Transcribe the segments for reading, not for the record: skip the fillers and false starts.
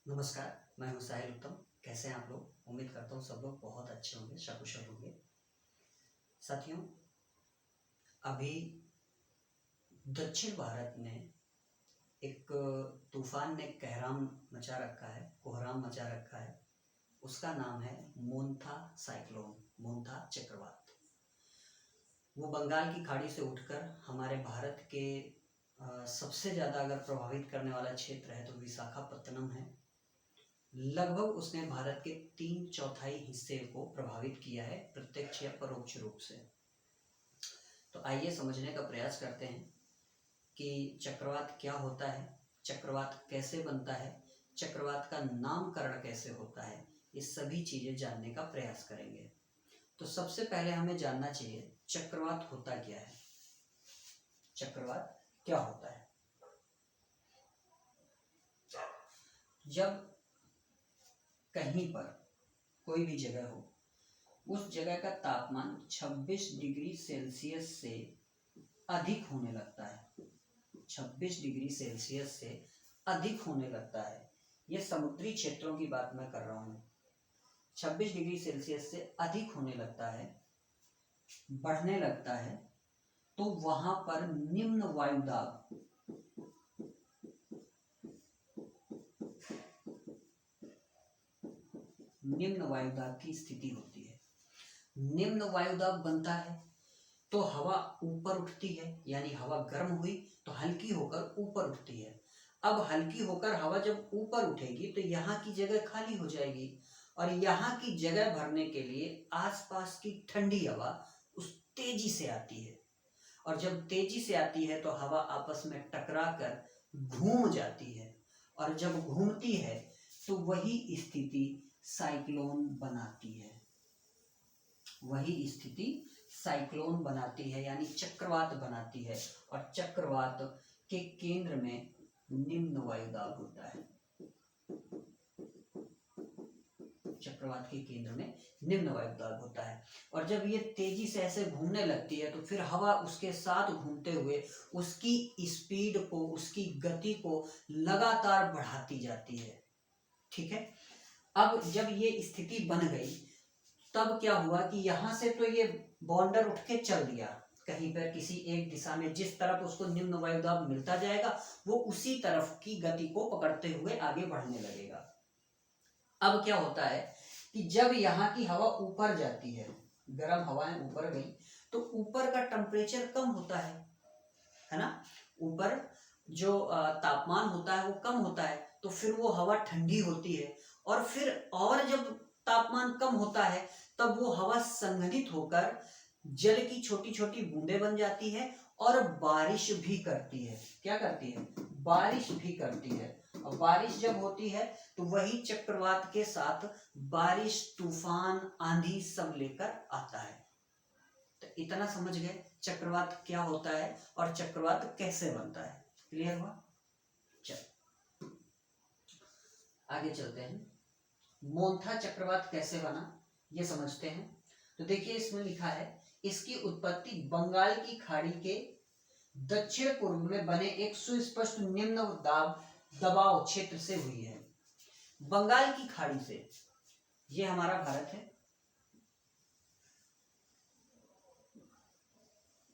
नमस्कार, मैं हूं साहिल उत्तम। कैसे हैं आप लोग? उम्मीद करता हूं सब लोग बहुत अच्छे होंगे, सकुशल होंगे। साथियों, अभी दक्षिण भारत में एक तूफान ने कोहराम मचा रखा है। उसका नाम है मोन्था साइक्लोन, मोन्था चक्रवात। वो बंगाल की खाड़ी से उठकर हमारे भारत के सबसे ज़्यादा अगर प्रभावित करने वाला क्षेत्र है तो विशाखापत्तनम है। लगभग उसने भारत के 3/4 हिस्से को प्रभावित किया है, प्रत्यक्ष या परोक्ष रूप से। तो आइए समझने का प्रयास करते हैं कि चक्रवात क्या होता है, चक्रवात कैसे बनता है, चक्रवात का नामकरण कैसे होता है। ये सभी चीजें जानने का प्रयास करेंगे। तो सबसे पहले हमें जानना चाहिए चक्रवात होता क्या है। चक्रवात क्या होता है? जब कहीं पर कोई भी जगह हो, उस जगह का तापमान 26 डिग्री सेल्सियस से अधिक होने लगता है। 26 डिग्री सेल्सियस से अधिक होने लगता है। यह समुद्री क्षेत्रों की बात मैं कर रहा हूं। 26 डिग्री सेल्सियस से अधिक होने लगता है, बढ़ने लगता है, तो वहां पर निम्न वायुदाब की स्थिति होती है। निम्न वायुदाब बनता है तो हवा ऊपर उठती है, यानी हवा गर्म हुई तो हल्की होकर ऊपर उठती है। अब हल्की होकर हवा जब ऊपर उठेगी तो यहाँ की जगह खाली हो जाएगी और यहाँ की जगह भरने के लिए आसपास की ठंडी हवा उस तेजी से आती है। और जब तेजी से आती है तो हवा आपस में टकरा कर घूम जाती है, और जब घूमती है तो वही स्थिति साइक्लोन बनाती है। वही स्थिति साइक्लोन बनाती है, यानी चक्रवात बनाती है। और चक्रवात के केंद्र में निम्न वायुदाब होता है। चक्रवात के केंद्र में निम्न वायुदाब होता है। और जब ये तेजी से ऐसे घूमने लगती है तो फिर हवा उसके साथ घूमते हुए उसकी स्पीड को, उसकी गति को लगातार बढ़ाती जाती है। ठीक है। अब जब ये स्थिति बन गई तब क्या हुआ कि यहां से तो ये बॉन्डर उठ के चल दिया कहीं पर किसी एक दिशा में। जिस तरफ उसको निम्न वायुदाब मिलता जाएगा वो उसी तरफ की गति को पकड़ते हुए आगे बढ़ने लगेगा। अब क्या होता है कि जब यहाँ की हवा ऊपर जाती है, गर्म हवाएं ऊपर गई, तो ऊपर का टेम्परेचर कम होता है ना। ऊपर जो तापमान होता है वो कम होता है, तो फिर वो हवा ठंडी होती है। और फिर और जब तापमान कम होता है तब वो हवा संघनित होकर जल की छोटी छोटी बूंदें बन जाती है और बारिश भी करती है। क्या करती है? बारिश भी करती है। और बारिश जब होती है तो वही चक्रवात के साथ बारिश, तूफान, आंधी सब लेकर आता है। तो इतना समझ गए चक्रवात क्या होता है और चक्रवात कैसे बनता है। क्लियर हुआ? चल आगे चलते हैं। मोन्था चक्रवात कैसे बना ये समझते हैं। तो देखिए इसमें लिखा है, इसकी उत्पत्ति बंगाल की खाड़ी के दक्षिण पूर्व में बने एक सुस्पष्ट निम्न दबाव क्षेत्र से हुई है। बंगाल की खाड़ी से, ये हमारा भारत है,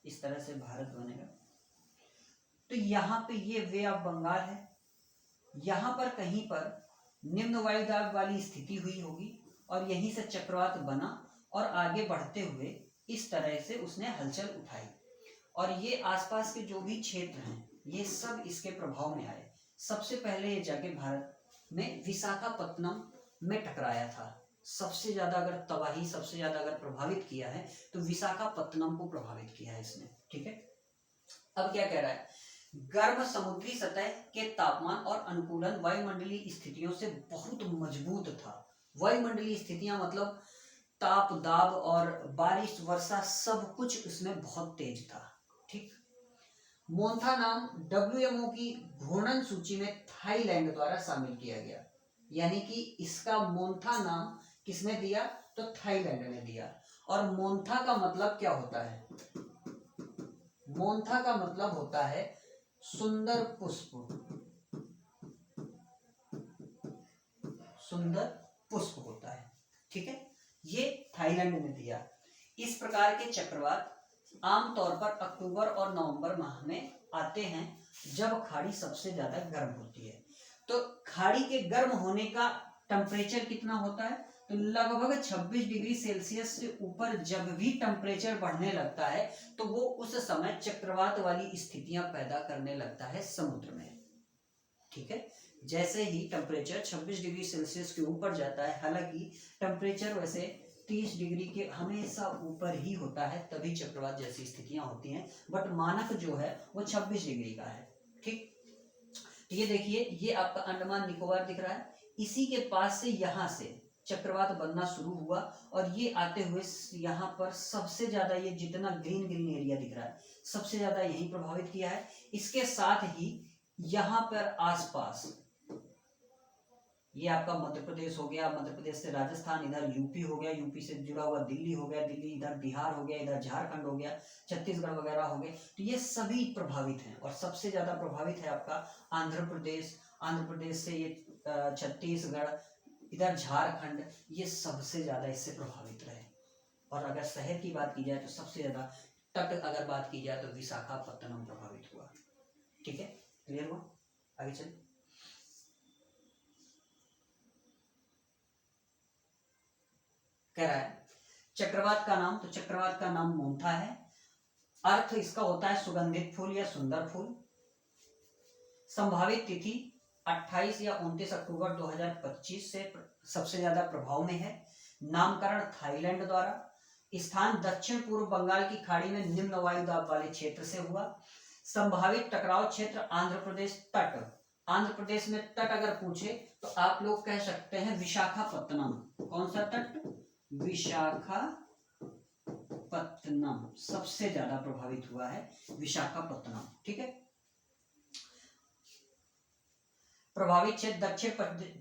इस तरह से भारत बनेगा। तो यहाँ पे ये वे ऑफ बंगाल है, यहाँ पर कहीं पर निम्न वायुदाब वाली स्थिति हुई होगी और यहीं से चक्रवात बना और आगे बढ़ते हुए इस तरह से उसने हलचल उठाई। और ये आसपास के जो भी क्षेत्र हैं ये सब इसके प्रभाव में आए। सबसे पहले ये जाके भारत में विशाखापत्तनम में टकराया था। सबसे ज्यादा अगर तबाही, सबसे ज्यादा अगर प्रभावित किया है तो विशाखापत्तनम को प्रभावित किया है इसने। ठीक है। अब क्या कह रहा है, गर्म समुद्री सतह के तापमान और अनुकूलन वायुमंडलीय स्थितियों से बहुत मजबूत था। वायुमंडलीय स्थितियां मतलब ताप, दाब और बारिश, वर्षा, सब कुछ इसमें बहुत तेज था। ठीक। मोन्था नाम WMO की घूर्णन सूची में थाईलैंड द्वारा शामिल किया गया, यानी कि इसका मोन्था नाम किसने दिया? तो थाईलैंड ने दिया। और मोन्था का मतलब क्या होता है? मोन्था का मतलब होता है सुंदर पुष्प। सुंदर पुष्प होता है। ठीक है, ये थाईलैंड ने दिया। इस प्रकार के चक्रवात आमतौर पर अक्टूबर और नवंबर माह में आते हैं, जब खाड़ी सबसे ज्यादा गर्म होती है। तो खाड़ी के गर्म होने का टेम्परेचर कितना होता है? तो लगभग 26 डिग्री सेल्सियस से ऊपर जब भी टेम्परेचर बढ़ने लगता है तो वो उस समय चक्रवात वाली स्थितियां पैदा करने लगता है समुद्र में। ठीक है, जैसे ही टेम्परेचर 26 डिग्री सेल्सियस के ऊपर जाता है, हालांकि टेम्परेचर वैसे 30 डिग्री के हमेशा ऊपर ही होता है, तभी चक्रवात जैसी स्थितियां होती हैं, बट मानक जो है वो 26 डिग्री का है। ठीक, तो ये देखिए, ये आपका अंडमान निकोबार दिख रहा है, इसी के पास से यहाँ से चक्रवात बनना शुरू हुआ और ये आते हुए यहाँ पर सबसे ज्यादा, ये जितना ग्रीन ग्रीन एरिया दिख रहा है सबसे ज्यादा यही प्रभावित किया है। इसके साथ ही यहाँ पर आसपास ये आपका मध्य प्रदेश हो गया, मध्य प्रदेश से राजस्थान, इधर यूपी हो गया, यूपी से जुड़ा हुआ दिल्ली हो गया, दिल्ली इधर बिहार हो गया, इधर झारखंड हो गया, छत्तीसगढ़ वगैरह हो गए, तो ये सभी प्रभावित हैं। और सबसे ज्यादा प्रभावित है आपका आंध्र प्रदेश, आंध्र प्रदेश से ये छत्तीसगढ़, इधर झारखंड, ये सबसे ज्यादा इससे प्रभावित रहे। और अगर शहर की बात की जाए तो सबसे ज्यादा, तट अगर बात की जाए तो विशाखापत्तनम प्रभावित हुआ। ठीक है, क्लियर हुआ? आगे चलिए। कह रहा है चक्रवात का नाम, तो चक्रवात का नाम मोंथा है। अर्थ इसका होता है सुगंधित फूल या सुंदर फूल। संभावित तिथि 28 या 29 अक्टूबर 2025 से सबसे ज्यादा प्रभाव में है। नामकरण थाईलैंड द्वारा। स्थान दक्षिण पूर्व बंगाल की खाड़ी में निम्न वायु दाब वाले क्षेत्र से हुआ। संभावित टकराव क्षेत्र आंध्र प्रदेश तट। आंध्र प्रदेश में तट अगर पूछे तो आप लोग कह सकते हैं विशाखापत्तनम। कौन सा तट? विशाखापत्तनम सबसे ज्यादा प्रभावित हुआ है, विशाखापत्तनम। ठीक है, प्रभावित क्षेत्र दक्षिण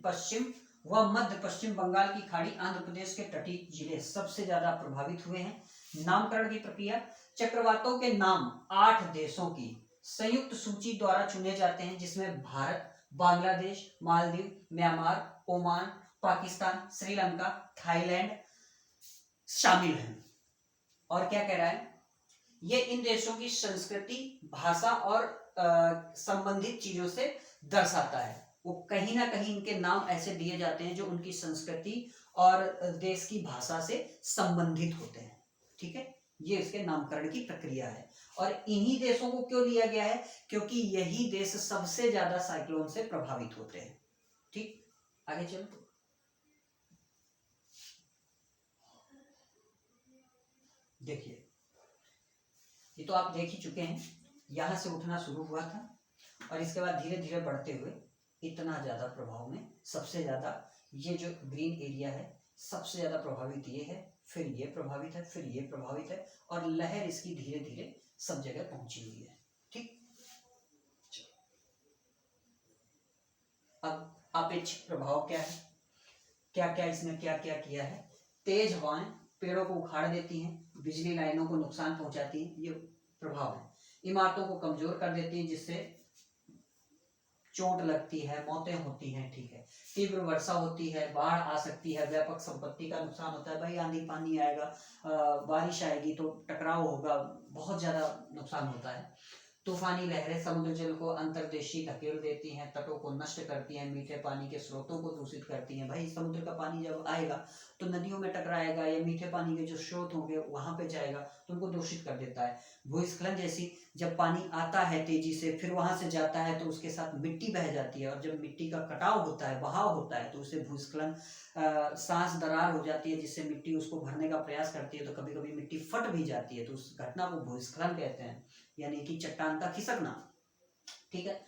पश्चिम व मध्य पश्चिम बंगाल की खाड़ी, आंध्र प्रदेश के तटीय जिले सबसे ज्यादा प्रभावित हुए हैं। नामकरण की प्रक्रिया, चक्रवातों के नाम 8 देशों की संयुक्त सूची द्वारा चुने जाते हैं, जिसमें Bharat, Bangladesh, Maldives, Myanmar, Oman, Pakistan, Sri Lanka, Thailand शामिल हैं। और क्या कह रहा है, ये इन देशों की संस्कृति, भाषा और संबंधित चीजों से दर्शाता है। वो कहीं ना कहीं इनके नाम ऐसे दिए जाते हैं जो उनकी संस्कृति और देश की भाषा से संबंधित होते हैं। ठीक है, ये इसके नामकरण की प्रक्रिया है। और इन्हीं देशों को क्यों लिया गया है? क्योंकि यही देश सबसे ज्यादा साइक्लोन से प्रभावित होते हैं। ठीक, आगे चलो। देखिए, ये तो आप देख ही चुके हैं, यहां से उठना शुरू हुआ था और इसके बाद धीरे धीरे बढ़ते हुए इतना ज्यादा प्रभाव में, सबसे ज्यादा ये जो ग्रीन एरिया है सबसे ज्यादा प्रभावित ये है, फिर ये प्रभावित है, फिर ये प्रभावित है, और लहर इसकी धीरे धीरे सब जगह पहुंची हुई है। ठीक, अब अपेक्षित प्रभाव क्या है, क्या क्या इसने क्या क्या किया है? तेज हवाएं पेड़ों को उखाड़ देती हैं, बिजली लाइनों को नुकसान पहुंचाती हैं, ये प्रभाव है। इमारतों को कमजोर कर देती हैं, जिससे चोट लगती है, मौतें होती हैं। ठीक है, तीव्र वर्षा होती है, बाढ़ आ सकती है, व्यापक संपत्ति का नुकसान होता है। भाई आंधी पानी आएगा, बारिश आएगी तो टकराव होगा, बहुत ज्यादा नुकसान होता है। तूफानी लहरें समुद्र जल को अंतर्देशीय धकेल देती हैं, तटों को नष्ट करती हैं, मीठे पानी के स्रोतों को दूषित करती हैं। भाई समुद्र का पानी जब आएगा तो नदियों में टकराएगा या मीठे पानी के जो स्रोत होंगे वहां पे जाएगा तो उनको दूषित कर देता है। भूस्खलन जैसी, जब पानी आता है तेजी से फिर वहां से जाता है तो उसके साथ मिट्टी बह जाती है, और जब मिट्टी का कटाव होता है, बहाव होता है, तो उसे भूस्खलन, सांस दरार हो जाती है, जिससे मिट्टी उसको भरने का प्रयास करती है, तो कभी कभी मिट्टी फट भी जाती है, तो उस घटना को भूस्खलन कहते हैं, यानी कि चट्टान का खिसकना। ठीक है,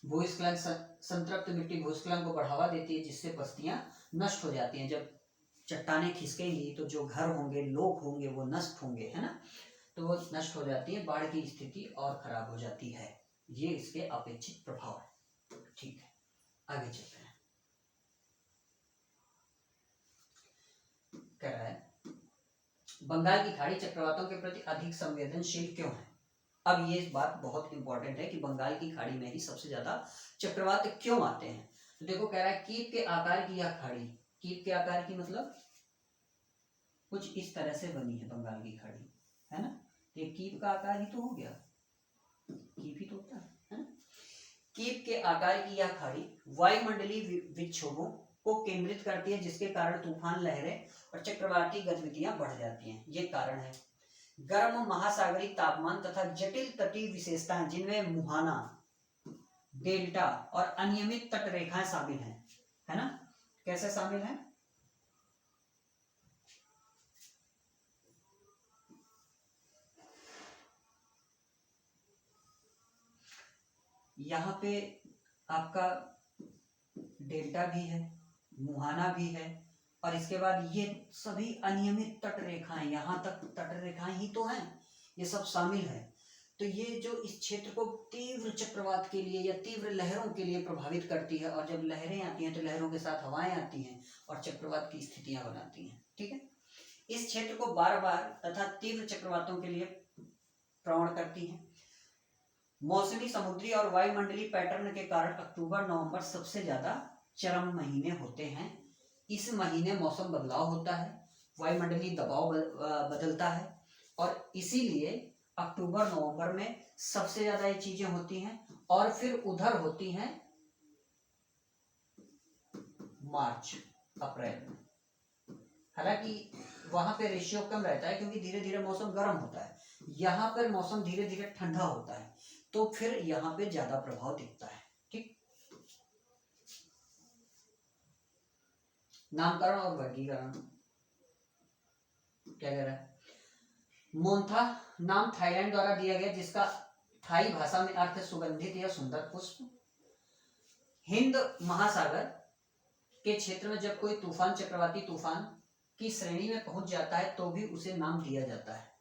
भूस्खलन, संतृप्त मिट्टी भूस्खलन को बढ़ावा देती है, जिससे बस्तियां नष्ट हो जाती हैं। जब चट्टानें खिसकेंगी तो जो घर होंगे, लोग होंगे, वो नष्ट होंगे, है ना, तो वो नष्ट हो जाती है, बाढ़ की स्थिति और खराब हो जाती है। ये इसके अपेक्षित प्रभाव है। ठीक है, आगे चलते हैं। कह रहा है बंगाल की खाड़ी चक्रवातों के प्रति अधिक संवेदनशील क्यों है? अब ये बात बहुत इंपॉर्टेंट है कि बंगाल की खाड़ी में ही सबसे ज्यादा चक्रवात क्यों आते हैं। तो देखो कह रहा है कीप के आकार की यह खाड़ी, कीप के आकार की मतलब कुछ इस तरह से बनी है बंगाल की खाड़ी, है ना। ये कीप का आकार ही तो हो गया, कीप ही तो होता है ना। कीप के आकार की यह खाड़ी वायुमंडलीय विक्षोभों को केंद्रित करती है, जिसके कारण तूफान, लहरें और चक्रवाती गतिविधियां बढ़ जाती हैं। ये कारण है। गर्म महासागरीय तापमान तथा जटिल तटीय विशेषताएं, जिनमें मुहाना, डेल्टा और अनियमित तट रेखाएं शामिल हैं, है ना। कैसे शामिल हैं? यहाँ पे आपका डेल्टा भी है, मुहाना भी है, और इसके बाद ये सभी अनियमित तट रेखाएं, यहाँ तक तट रेखाएं ही तो हैं, ये सब शामिल है। तो ये जो इस क्षेत्र को तीव्र चक्रवात के लिए या तीव्र लहरों के लिए प्रभावित करती है, और जब लहरें आती हैं तो लहरों के साथ हवाएं आती हैं और चक्रवात की स्थितियां बनाती हैं। ठीक है। इस क्षेत्र को बार बार तथा तीव्र चक्रवातों के लिए प्रवण करती है। मौसमी, समुद्री और वायुमंडलीय पैटर्न के कारण अक्टूबर नवंबर सबसे ज्यादा चरम महीने होते हैं। इस महीने मौसम बदलाव होता है, वायुमंडलीय दबाव बदलता है, और इसीलिए अक्टूबर नवंबर में सबसे ज्यादा ये चीजें होती हैं। और फिर उधर होती हैं मार्च अप्रैल में। हालांकि वहां पे रेशियो कम रहता है क्योंकि धीरे धीरे मौसम गर्म होता है, यहाँ पर मौसम धीरे धीरे ठंडा होता है, तो फिर यहाँ पे ज्यादा प्रभाव दिखता है। ठीक। नामकरण और वर्गीकरण क्या कह रहा है? मोन्था नाम थाईलैंड द्वारा दिया गया, जिसका थाई भाषा में अर्थ सुगंधित या सुंदर पुष्प। हिंद महासागर के क्षेत्र में जब कोई तूफान चक्रवाती तूफान की श्रेणी में पहुंच जाता है तो भी उसे नाम दिया जाता है।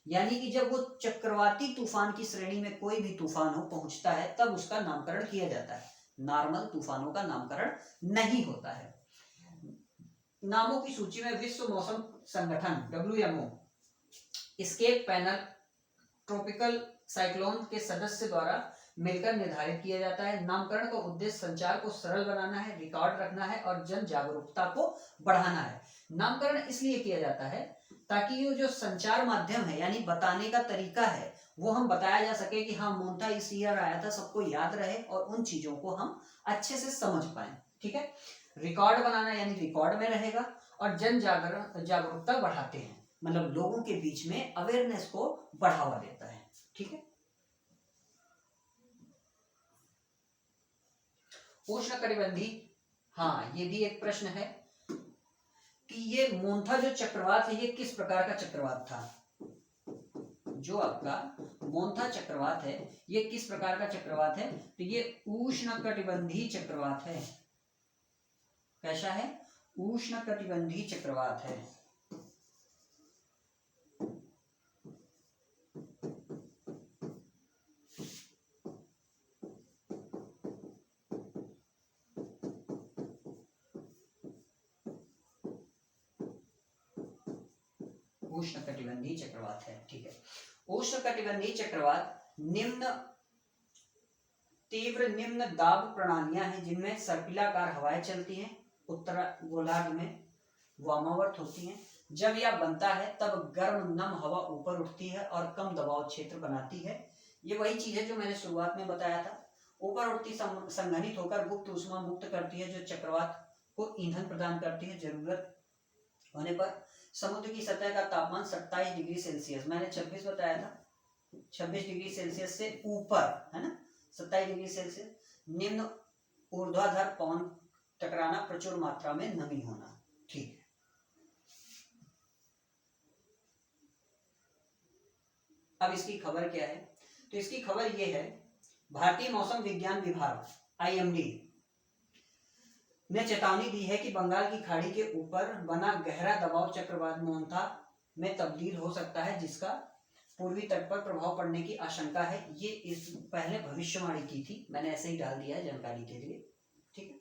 यानी कि जब वो चक्रवाती तूफान की श्रेणी में कोई भी तूफान हो पहुंचता है तब उसका नामकरण किया जाता है। नॉर्मल तूफानों का नामकरण नहीं होता है। नामों की सूची में विश्व मौसम संगठन WMO, ESCAP panel, tropical cyclone के सदस्य द्वारा मिलकर निर्धारित किया जाता है। नामकरण का उद्देश्य संचार को सरल बनाना है, रिकॉर्ड रखना है और जन जागरूकता को बढ़ाना है। नामकरण इसलिए किया जाता है ताकि ये जो संचार माध्यम है यानी बताने का तरीका है वो हम बताया जा सके कि हाँ मोन्था इस ईयर आया था, सबको याद रहे और उन चीजों को हम अच्छे से समझ पाए। ठीक है। रिकॉर्ड बनाना यानी रिकॉर्ड में रहेगा, और जन जागरूकता बढ़ाते हैं, मतलब लोगों के बीच में अवेयरनेस को बढ़ावा देता है। ठीक है। उष्णकटिबंधीय, हाँ ये भी एक प्रश्न है कि ये मोन्था जो चक्रवात है ये किस प्रकार का चक्रवात था। जो आपका मोन्था चक्रवात है ये किस प्रकार का चक्रवात है, तो ये उष्णकटिबंधीय चक्रवात है। कैसा है? उष्णकटिबंधीय चक्रवात है। उष्णकटिबंधीय चक्रवात है। ठीक है। उष्णकटिबंधीय चक्रवात तीव्र निम्न दाब प्रणालियां हैं जिनमें सर्पिलाकार हवाएं चलती हैं, उत्तर गोलार्ध में वामावर्त होती हैं। जब यह बनता है तब गर्म नम हवा ऊपर उठती है और कम दबाव क्षेत्र बनाती है। ये वही चीज है जो मैंने शुरुआत में बताया था। ऊपर उठती संघनित होकर गुप्त ऊष्मा मुक्त करती है जो चक्रवात को ईंधन प्रदान करती है। जरूरत होने पर समुद्र की सतह का तापमान 27 डिग्री सेल्सियस, मैंने 26 बताया था, 26 डिग्री सेल्सियस से ऊपर, है ना, 27 डिग्री सेल्सियस, निम्न ऊर्ध्वाधर पवन टकराना, प्रचुर मात्रा में नमी होना। ठीक है। अब इसकी खबर क्या है? तो इसकी खबर यह है, भारतीय मौसम विज्ञान विभाग IMD ने चेतावनी दी है कि बंगाल की खाड़ी के ऊपर बना गहरा दबाव चक्रवात मोन्था में तब्दील हो सकता है, जिसका पूर्वी तट पर प्रभाव पड़ने की आशंका है। ये इस पहले भविष्यवाणी की थी, मैंने ऐसे ही डाल दिया है जानकारी के लिए। ठीक है।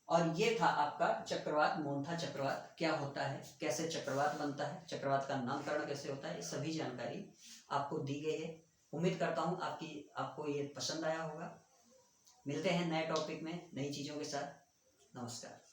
और ये था आपका चक्रवात मोन्था चक्रवात क्या होता है, कैसे चक्रवात बनता है, चक्रवात का नामकरण कैसे होता है, ये सभी जानकारी आपको दी गई है। उम्मीद करता हूं आपको ये पसंद आया होगा। मिलते हैं नए टॉपिक में नई चीज़ों के साथ। नमस्कार।